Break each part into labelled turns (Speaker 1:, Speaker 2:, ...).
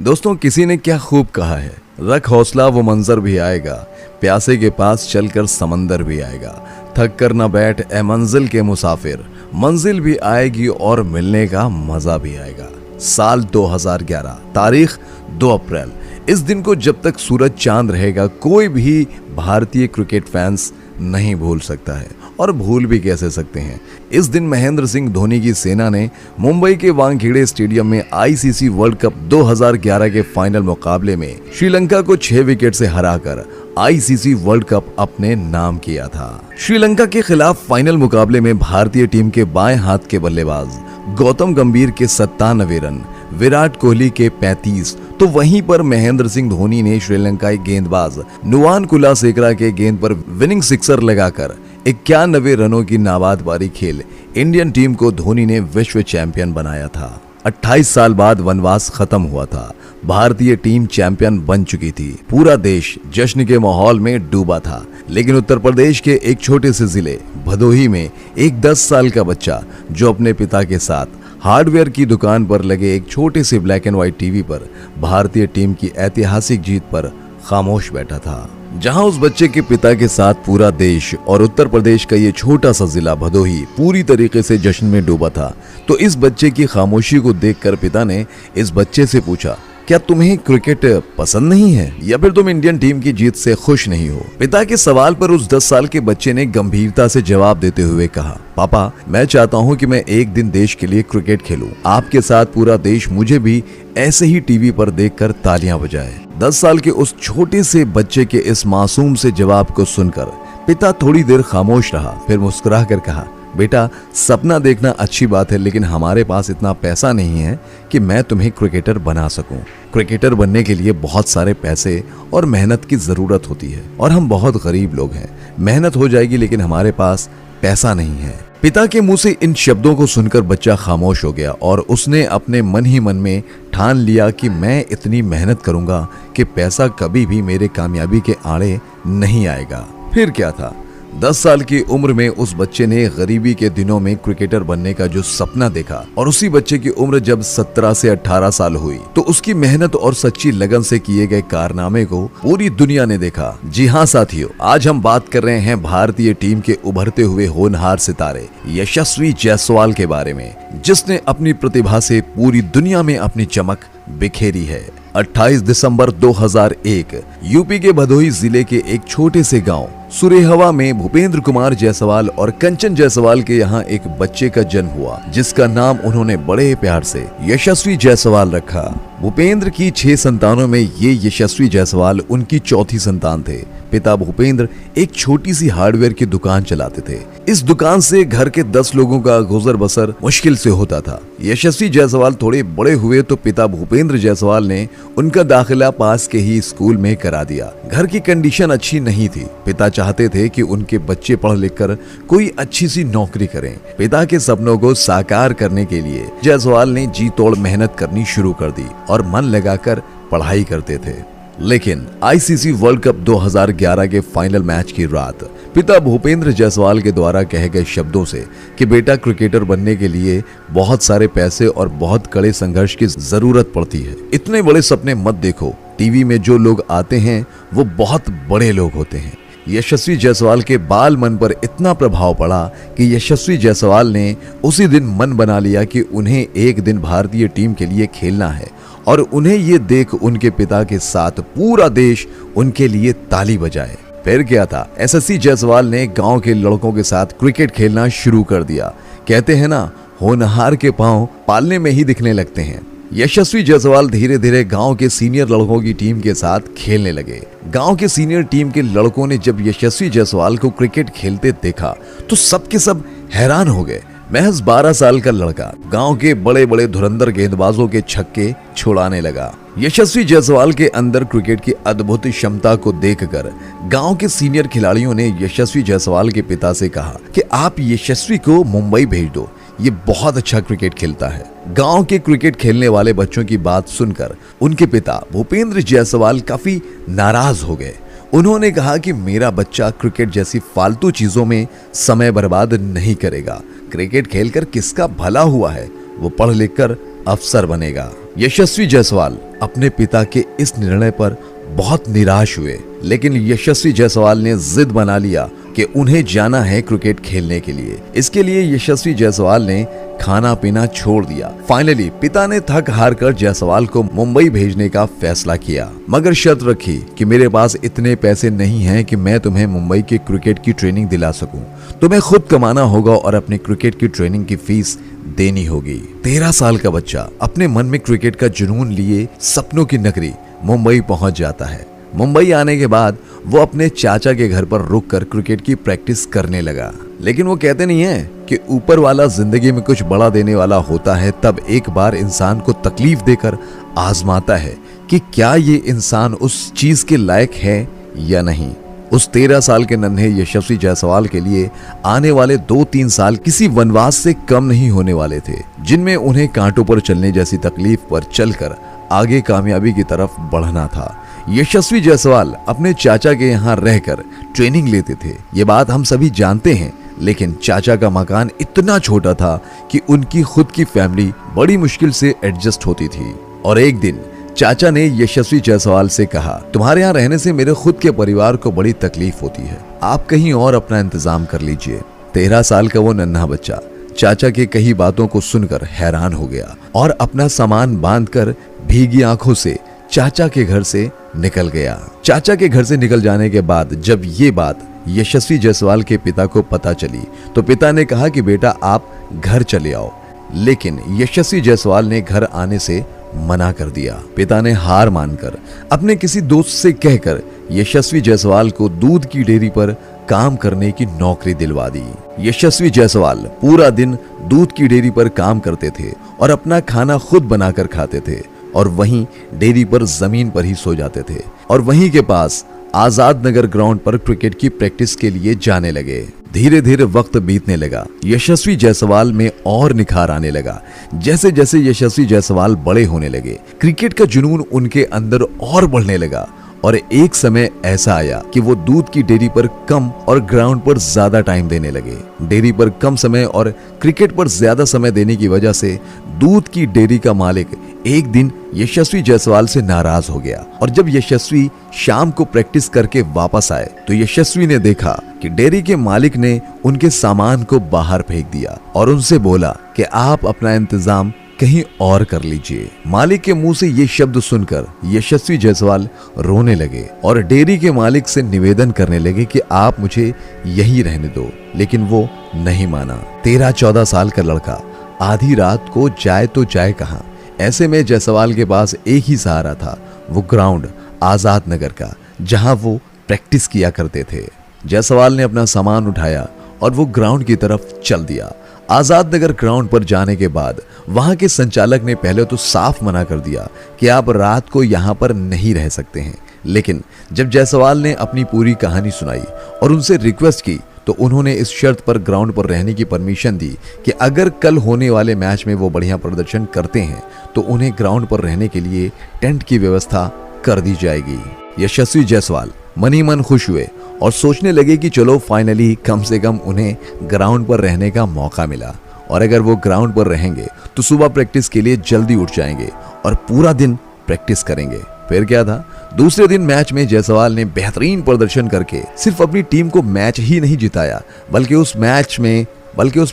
Speaker 1: दोस्तों, किसी ने क्या खूब कहा है, रख हौसला वो मंजर भी आएगा, प्यासे के पास चलकर समंदर भी आएगा, थक कर न बैठ ए मंजिल के मुसाफिर, मंजिल भी आएगी और मिलने का मजा भी आएगा। साल 2011, तारीख 2 अप्रैल। इस दिन को जब तक सूरज चांद रहेगा कोई भी भारतीय क्रिकेट फैंस नहीं भूल सकता है, और भूल भी कैसे सकते हैं। इस दिन महेंद्र सिंह धोनी की सेना ने मुंबई के वानखेड़े स्टेडियम में आईसीसी वर्ल्ड कप 2011 के फाइनल मुकाबले में श्रीलंका को 6 विकेट से हराकर आईसीसी वर्ल्ड कप अपने नाम किया था। श्रीलंका के खिलाफ फाइनल मुकाबले में भारतीय टीम के बाएं हाथ के बल्लेबाज गौतम गंभीर के 97 रन, विराट कोहली के 35, तो वहीं पर महेंद्र सिंह धोनी ने श्रीलंकाई गेंदबाज नुवान कुलासेकरा के गेंद पर विनिंग सिक्सर लगाकर 91 रनों की नाबाद पारी खेल इंडियन टीम को धोनी ने विश्व चैंपियन बनाया था। 28 साल बाद वनवास खत्म हुआ था, भारतीय टीम चैंपियन बन चुकी थी, पूरा देश जश्न के माहौल में डूबा था। लेकिन उत्तर प्रदेश के एक छोटे से जिले भदोही में एक 10 साल का बच्चा जो अपने पिता के साथ हार्डवेयर की दुकान पर लगे एक छोटे से ब्लैक एंड व्हाइट टीवी पर भारतीय टीम की ऐतिहासिक जीत पर खामोश बैठा था। जहां उस बच्चे के पिता के साथ पूरा देश और उत्तर प्रदेश का ये छोटा सा जिला भदोही पूरी तरीके से जश्न में डूबा था, तो इस बच्चे की खामोशी को देखकर पिता ने इस बच्चे से पूछा, क्या तुम्हें क्रिकेट पसंद नहीं है या फिर तुम इंडियन टीम की जीत से खुश नहीं हो? पिता के सवाल पर उस 10 साल के बच्चे ने गंभीरता से जवाब देते हुए कहा, पापा, मैं चाहता हूं कि मैं एक दिन देश के लिए क्रिकेट खेलूं, आपके साथ पूरा देश मुझे भी ऐसे ही टीवी पर देखकर तालियां बजाए। 10 साल के उस छोटे से बच्चे के इस मासूम से जवाब को सुनकर पिता थोड़ी देर खामोश रहा, फिर मुस्कुरा कर कहा, बेटा, सपना देखना अच्छी बात है, लेकिन हमारे पास इतना पैसा नहीं है कि मैं तुम्हें क्रिकेटर बना सकूं। क्रिकेटर बनने के लिए बहुत सारे पैसे और मेहनत की जरूरत होती है, और हम बहुत गरीब लोग हैं। मेहनत हो जाएगी लेकिन हमारे पास पैसा नहीं है। पिता के मुंह से इन शब्दों को सुनकर बच्चा खामोश हो गया और उसने अपने मन ही मन में ठान लिया कि मैं इतनी मेहनत करूंगा कि पैसा कभी भी मेरे कामयाबी के आड़े नहीं आएगा। फिर क्या था, 10 साल की उम्र में उस बच्चे ने गरीबी के दिनों में क्रिकेटर बनने का जो सपना देखा, और उसी बच्चे की उम्र जब 17 से 18 साल हुई तो उसकी मेहनत और सच्ची लगन से किए गए कारनामे को पूरी दुनिया ने देखा। जी हाँ साथियों, आज हम बात कर रहे हैं भारतीय टीम के उभरते हुए होनहार सितारे यशस्वी जायसवाल के बारे में, जिसने अपनी प्रतिभा से पूरी दुनिया में अपनी चमक बिखेरी है। 28 दिसंबर 2001 यूपी के भदोही जिले के एक छोटे से गांव सुरेहवा में भूपेंद्र कुमार जायसवाल और कंचन जायसवाल के यहाँ एक बच्चे का जन्म हुआ, जिसका नाम उन्होंने बड़े प्यार से यशस्वी जायसवाल रखा। भूपेंद्र की 6 संतानों में ये यशस्वी जायसवाल उनकी चौथी संतान थे। पिता भूपेंद्र एक छोटी सी हार्डवेयर की दुकान चलाते थे। इस दुकान से घर के 10 लोगों का गुजर बसर मुश्किल से होता था। यशस्वी जायसवाल थोड़े बड़े हुए तो पिता भूपेंद्र जायसवाल ने उनका दाखिला पास के ही स्कूल में करा दिया। घर की कंडीशन अच्छी नहीं थी। पिता चाहते थे कि उनके बच्चे पढ़ लिख कर कोई अच्छी सी नौकरी करें। पिता के सपनों को साकार करने के लिए जायसवाल ने जी तोड़ मेहनत करनी शुरू कर दी और मन लगाकर पढ़ाई करते थे। लेकिन आईसीसी वर्ल्ड कप 2011 के फाइनल मैच की रात पिता भूपेंद्र जायसवाल के द्वारा कहे गए शब्दों से कि बेटा, क्रिकेटर बनने के लिए बहुत सारे पैसे और बहुत कड़े संघर्ष की जरूरत पड़ती है। इतने बड़े सपने मत देखो, टीवी में जो लोग आते हैं वो बहुत बड़े लोग होते हैं। यशस्वी जायसवाल के बाल मन पर इतना प्रभाव पड़ा कि यशस्वी जायसवाल ने उसी दिन मन बना लिया कि उन्हें एक दिन भारतीय टीम के लिए खेलना है, और उन्हें ये देख उनके पिता के साथ पूरा देश उनके लिए ताली बजाए। फिर क्या था, यशस्वी जायसवाल ने गांव के लड़कों के साथ क्रिकेट खेलना शुरू कर दिया। कहते हैं ना, होनहार के पांव पालने में ही दिखने लगते हैं। यशस्वी जायसवाल धीरे धीरे गांव के सीनियर लड़कों की टीम के साथ खेलने लगे। गांव के सीनियर टीम के लड़कों ने जब यशस्वी जायसवाल को क्रिकेट खेलते देखा तो सब के सब हैरान हो गए। महज 12 साल का लड़का गांव के बड़े बड़े धुरंधर गेंदबाजों के छक्के छुड़ाने लगा। यशस्वी जायसवाल के अंदर क्रिकेट की अद्भुत क्षमता को देखकर गांव के सीनियर खिलाड़ियों ने यशस्वी जायसवाल के पिता से कहा कि आप यशस्वी को मुंबई भेज दो, ये बहुत अच्छा क्रिकेट खेलता है। गांव के क्रिकेट खेलने वाले बच्चों की बात सुनकर उनके पिता भूपेंद्र जायसवाल काफी नाराज हो गए। उन्होंने कहा कि मेरा बच्चा क्रिकेट जैसी फालतू चीजों में समय बर्बाद नहीं करेगा। क्रिकेट खेलकर किसका भला हुआ है, वो पढ़ लिख कर अफसर बनेगा। यशस्वी जायसवाल अपने पिता के इस निर्णय पर बहुत निराश हुए, लेकिन यशस्वी जायसवाल ने जिद बना लिया कि उन्हें जाना है क्रिकेट खेलने के लिए। इसके लिए यशस्वी जायसवाल ने खाना पीना छोड़ दिया। फाइनली पिता ने थक हार कर जायसवाल को मुंबई भेजने का फैसला किया, मगर शर्त रखी कि मेरे पास इतने पैसे नहीं हैं कि मैं तुम्हें मुंबई के क्रिकेट की ट्रेनिंग दिला सकूं। तुम्हें खुद कमाना होगा और अपनी क्रिकेट की ट्रेनिंग की फीस देनी होगी। 13 साल का बच्चा अपने मन में क्रिकेट का जुनून लिए सपनों की नगरी मुंबई पहुंच जाता है। मुंबई आने के बाद वो अपने चाचा के घर पर रुककर क्रिकेट की प्रैक्टिस करने लगा। लेकिन वो कहते नहीं है कि ऊपर वाला जिंदगी में कुछ बड़ा देने वाला होता है, तब एक बार इंसान को तकलीफ देकर आजमाता है कि क्या ये इंसान उस चीज के लायक है या नहीं। उस 13 साल के नन्हे यशस्वी जायसवाल के लिए आने वाले 2-3 साल किसी वनवास से कम नहीं होने वाले थे, जिनमें उन्हें कांटों पर चलने जैसी तकलीफ पर चलकर आगे कामयाबी की तरफ बढ़ना था। यशस्वी जायसवाल अपने चाचा के यहाँ रहकर ट्रेनिंग लेते थे, ये बात हम सभी जानते हैं। लेकिन चाचा का मकान इतना छोटा था कि उनकी खुद की फैमिली बड़ी मुश्किल से एडजस्ट होती थी। और एक दिन चाचा ने यशस्वी जायसवाल से कहा, तुम्हारे यहाँ रहने से मेरे खुद के परिवार को बड़ी तकलीफ होती है, आप कहीं और अपना इंतजाम कर लीजिए। 13 साल का वो नन्हा बच्चा चाचा की कही बातों को सुनकर हैरान हो गया और अपना सामान बांधकर भीगी आंखों से चाचा के घर से निकल गया। चाचा के घर से निकल जाने के बाद जब ये बात यशस्वी जायसवाल के पिता को पता चली तो पिता ने कहा कि बेटा आप घर चले आओ, लेकिन यशस्वी जायसवाल ने घर आने से मना कर दिया। पिता ने हार मानकर अपने किसी दोस्त से कहकर यशस्वी जायसवाल को दूध की डेयरी पर काम करने की नौकरी दिलवा दी। यशस्वी जायसवाल पूरा दिन दूध की डेयरी पर काम करते थे और अपना खाना खुद बनाकर खाते थे और वहीं डेयरी पर जमीन पर ही सो जाते थे और वहीं के पास आजाद नगर ग्राउंड पर क्रिकेट की प्रैक्टिस के लिए जाने लगे। धीरे धीरे वक्त बीतने लगा, यशस्वी जायसवाल में और निखार आने लगा। जैसे जैसे यशस्वी जायसवाल बड़े होने लगे, क्रिकेट का जुनून उनके अंदर और बढ़ने लगा और एक समय ऐसा आया कि वो दूध की डेयरी पर कम और ग्राउंड पर ज्यादा टाइम देने लगे। डेयरी पर कम समय और क्रिकेट पर ज्यादा समय देने की वजह से दूध की डेयरी का मालिक एक दिन यशस्वी जायसवाल से नाराज हो गया और जब यशस्वी शाम को प्रैक्टिस करके वापस आए तो यशस्वी ने देखा कि डेयरी के मालिक ने उनके सामान को बाहर फेंक दिया और उनसे बोला कि आप अपना इंतजाम कहीं और कर लीजिए। मालिक के मुंह से ये शब्द सुनकर यशस्वी जायसवाल रोने लगे और डेयरी के मालिक से निवेदन करने लगे कि आप मुझे यहीं रहने दो, लेकिन वो नहीं माना। 13-14 साल का लड़का आधी रात को जाए तो जाए कहां। ऐसे में जायसवाल के पास एक ही सहारा था, वो ग्राउंड आजाद नगर का, जहां वो प्रैक्टिस किया करते थे। जायसवाल ने अपना सामान उठाया और वो ग्राउंड की तरफ चल दिया। आजाद नगर ग्राउंड पर जाने के बाद वहां के संचालक ने पहले तो साफ मना कर दिया कि आप रात को यहां पर नहीं रह सकते हैं, लेकिन जब जायसवाल ने अपनी पूरी कहानी सुनाई और उनसे रिक्वेस्ट की तो उन्होंने इस शर्त पर ग्राउंड पर रहने की परमिशन दी कि अगर कल होने वाले मैच में वो बढ़िया प्रदर्शन करते हैं तो उन्हें ग्राउंड पर रहने के लिए टेंट की व्यवस्था कर दी जाएगी। यशस्वी जायसवाल मन ही मन खुश हुए और सोचने लगे कि चलो फाइनली कम से कम उन्हें ग्राउंड पर रहने का मौका मिला और अगर वो ग्राउंड पर रहेंगे तो सुबह प्रैक्टिस के लिए जल्दी उठ जाएंगे और पूरा दिन प्रैक्टिस करेंगे। फिर क्या था, दूसरे दिन मैच में जायसवाल ने बेहतरीन प्रदर्शन करके सिर्फ अपनी टीम को मैच ही नहीं जिताया बल्कि उस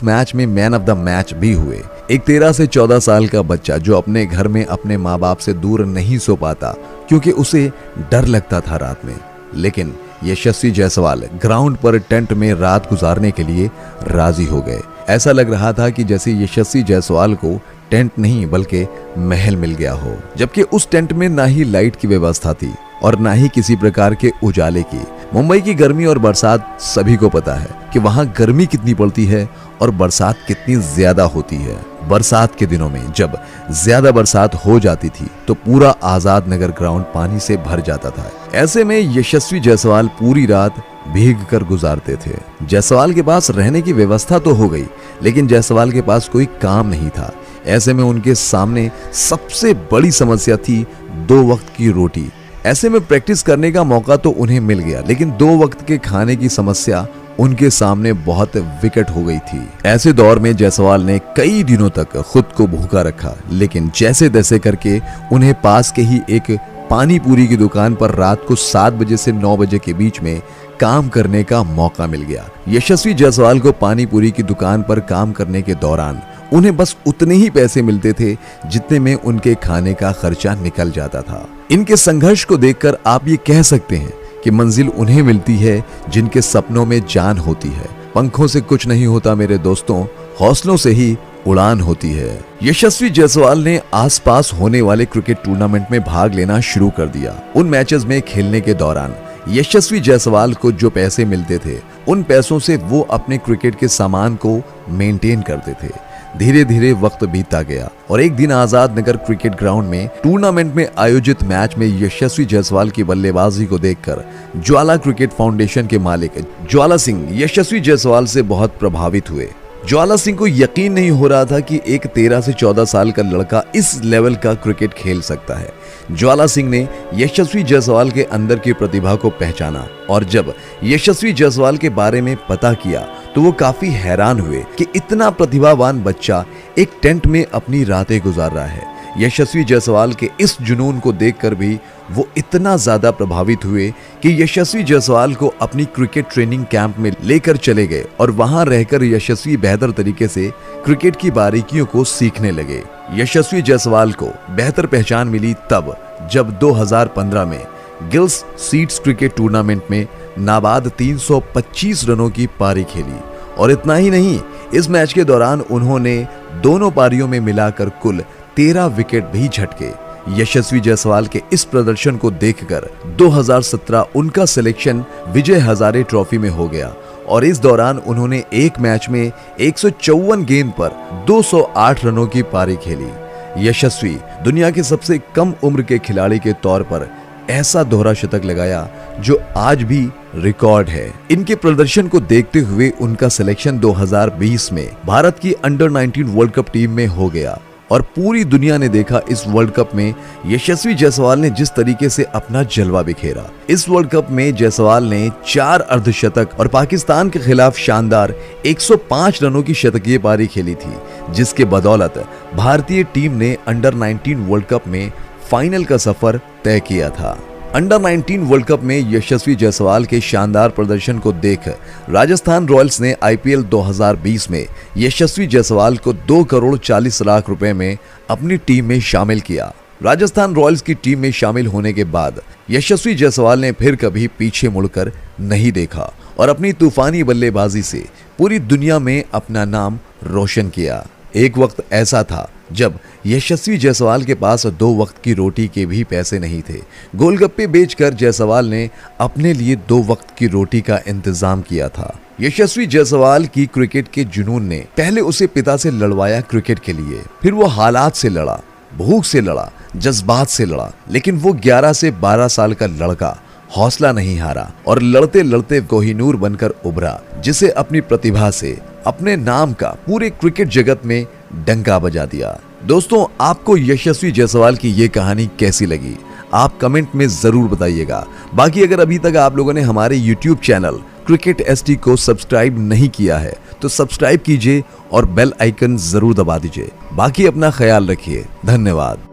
Speaker 1: मैच में मैन ऑफ द मैच भी हुए। एक 13 से 14 साल का बच्चा जो अपने घर में अपने माँ बाप से दूर नहीं सो पाता क्योंकि उसे डर लगता था रात में, लेकिन यशस्वी जायसवाल ग्राउंड पर टेंट में रात गुजारने के लिए राजी हो गए। ऐसा लग रहा था कि जैसे यशस्वी जायसवाल को टेंट नहीं बल्कि महल मिल गया हो, जबकि उस टेंट में ना ही लाइट की व्यवस्था थी और ना ही किसी प्रकार के उजाले की। मुंबई की गर्मी और बरसात सभी को पता है कि वहां गर्मी कितनी पड़ती है और बरसात कितनी ज्यादा होती है। बरसात के दिनों में जब ज्यादा बरसात हो जाती थी तो पूरा आजाद नगर ग्राउंड पानी से भर जाता था। ऐसे में यशस्वी जायसवाल पूरी रात भीग कर गुजारते थे। जायसवाल के पास रहने की व्यवस्था तो हो गई, लेकिन जायसवाल के पास कोई काम नहीं था। ऐसे में उनके सामने सबसे बड़ी समस्या थी 2 वक्त की रोटी। ऐसे में प्रैक्टिस करने का मौका तो उन्हें मिल गया, लेकिन 2 वक्त के खाने की समस्या उनके सामने बहुत विकट हो गई थी। ऐसे दौर में जायसवाल ने कई दिनों तक खुद को भूखा रखा, लेकिन जैसे तैसे करके उन्हें पास के ही एक पानी पूरी की दुकान पर रात को 7 बजे से 9 बजे के बीच में काम करने का मौका मिल गया। यशस्वी जायसवाल को पानी पूरी की दुकान पर काम करने के दौरान उन्हें बस उतने ही पैसे मिलते थे जितने में उनके खाने का खर्चा निकल जाता था। इनके संघर्ष को देखकर आप ये कह सकते हैं कि मंजिल उन्हें मिलती है जिनके सपनों में जान होती है। पंखों से कुछ नहीं होता मेरे दोस्तों, हौसलों से ही उड़ान होती है। यशस्वी जायसवाल ने आसपास होने वाले क्रिकेट टूर्नामेंट में भाग लेना शुरू कर दिया। उन मैचेस में खेलने के दौरान यशस्वी जायसवाल को जो पैसे मिलते थे, उन पैसों से वो अपने क्रिकेट के सामान को मेंटेन करते थे। धीरे धीरे वक्त बीतता गया और एक दिन आजाद नगर क्रिकेट ग्राउंड में टूर्नामेंट में आयोजित मैच में यशस्वी जायसवाल की बल्लेबाजी को देखकर ज्वाला क्रिकेट फाउंडेशन के मालिक ज्वाला सिंह यशस्वी जायसवाल से बहुत प्रभावित हुए। ज्वाला सिंह को यकीन नहीं हो रहा था कि एक 13 से 14 साल का लड़का इस लेवल का क्रिकेट खेल सकता है। ज्वाला सिंह ने यशस्वी जायसवाल के अंदर की प्रतिभा को पहचाना और जब यशस्वी जायसवाल के बारे में पता किया तो वो काफी हैरान हुए कि इतना प्रतिभावान बच्चा एक टेंट में अपनी रातें गुजार रहा है। यशस्वी जायसवाल के इस जुनून को देखकर भी वो इतना ज्यादा प्रभावित हुए कि यशस्वी जायसवाल को अपनी क्रिकेट ट्रेनिंग कैंप में लेकर चले गए और वहां रहकर यशस्वी बेहतर तरीके से क्रिकेट की बारीकियों को सीखने लगे। यशस्वी जायसवाल को बेहतर पहचान मिली तब जब 2015 में गिल्स सीड्स क्रिकेट टूर्नामेंट में नाबाद 325 रनों की पारी खेली और इतना ही नहीं, इस मैच के दौरान उन्होंने दोनों पारियों में मिलाकर कुल 13 विकेट भी झटके। यशस्वी जायसवाल के इस प्रदर्शन को देखकर 2017 उनका सिलेक्शन विजय हजारे ट्रॉफी में हो गया और इस दौरान उन्होंने एक मैच में 154 गेंद पर 208 रनों की पारी खेली। यशस्वी दुनिया के सबसे कम उम्र के खिलाड़ी के तौर पर ऐसा दोहरा शतक लगाया जो आज भी रिकॉर्ड है। इनके प्रदर्शन को देखते हुए उनका सिलेक्शन 2020 में भारत की अंडर 19 वर्ल्ड कप टीम में हो गया और पूरी दुनिया ने देखा इस वर्ल्ड कप में यशस्वी जायसवाल ने जिस तरीके से अपना जलवा बिखेरा। इस वर्ल्ड कप में जायसवाल ने 4 अर्धशतक और पाकिस्तान के खिलाफ शानदार 105 रनों की शतकीय पारी खेली थी, जिसके बदौलत भारतीय टीम ने अंडर 19 वर्ल्ड कप में फाइनल का सफर तय किया था। अंडर 19 वर्ल्ड कप में यशस्वी जायसवाल के शानदार प्रदर्शन को देख राजस्थान रॉयल्स ने आईपीएल 2020 में यशस्वी जायसवाल को 2 करोड़ 40 लाख रुपए में अपनी टीम में शामिल किया। राजस्थान रॉयल्स की टीम में शामिल होने के बाद यशस्वी जायसवाल ने फिर कभी पीछे मुड़कर नहीं देखा और अपनी तूफानी बल्लेबाजी से पूरी दुनिया में अपना नाम रोशन किया। एक वक्त ऐसा था जब यशस्वी जायसवाल के पास 2 वक्त की रोटी के भी पैसे नहीं थे। गोलगप्पे बेचकर जायसवाल ने अपने लिए 2 वक्त की रोटी का इंतजाम किया था। यशस्वी जायसवाल की क्रिकेट के जुनून ने पहले उसे पिता से लड़वाया क्रिकेट के लिए, फिर वो हालात से लड़ा, भूख से लड़ा, जज्बात से लड़ा, लेकिन वो 11 से 12 साल का लड़का हौसला नहीं हारा और लड़ते लड़ते कोहिनूर बनकर उभरा, जिसे अपनी प्रतिभा से अपने नाम का पूरे क्रिकेट जगत में डंका बजा दिया। दोस्तों, आपको यशस्वी जायसवाल की ये कहानी कैसी लगी? आप कमेंट में जरूर बताइएगा। बाकी अगर अभी तक आप लोगों ने हमारे YouTube चैनल क्रिकेट एसटी को सब्सक्राइब नहीं किया है तो सब्सक्राइब कीजिए और बेल आइकन जरूर दबा दीजिए। बाकी अपना ख्याल रखिए। धन्यवाद।